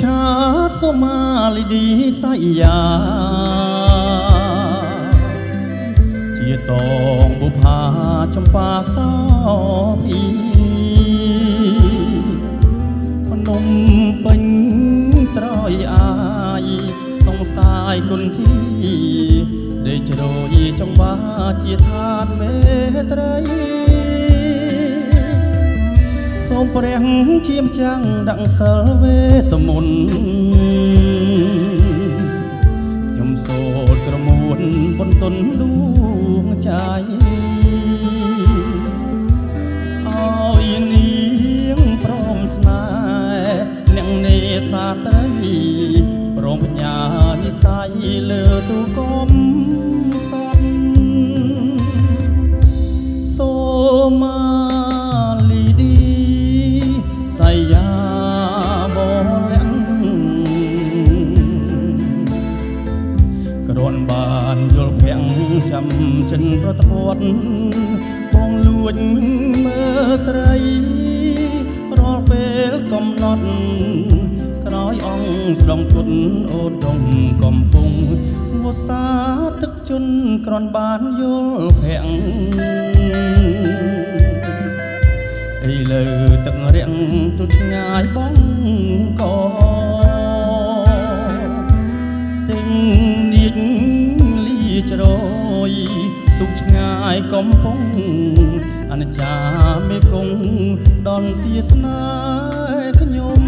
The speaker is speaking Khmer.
ឆាតសុមាលីឌីសៃយ៉ាជាតងបុផាចំបាសោភីភ្នំពេញត្រយអាយសង្សាយគុនធីដេកជ្រោយចង្វាជាឋានមេត្រីសូមព្រះជាម្ចាំងដាក់សិលវេទមន្តខ្ញុំសូត្រក្រមួនបន្ទន់ដួងใจឲ្យនាងព្រមស្នេហ៍អ្នកនេសាត្រីព្រមបញ្ញានិស័យលើទូកុំសត់សូមាលីឌីសៃយ៉ាបលាក់គ្រាន់បានយល់ភាំងចាំចិនប្រតវត្តបងលួចមើលស្រីរាល់ពេលកំណត់ក្រោយអង្គស្ដងគុណអូនដងកំពុងវស្សាទឹកជន់គ្រាន់បានយល់ភាំងឥឡូវទឹករាំងទូឆ្ងាយបងក៏ទាំងនាងលីច្រយទូឆ្ងាយកំពុងអនិច្ចាមេគង្គដល់ទាស្នេហ៍ខ្ញុំ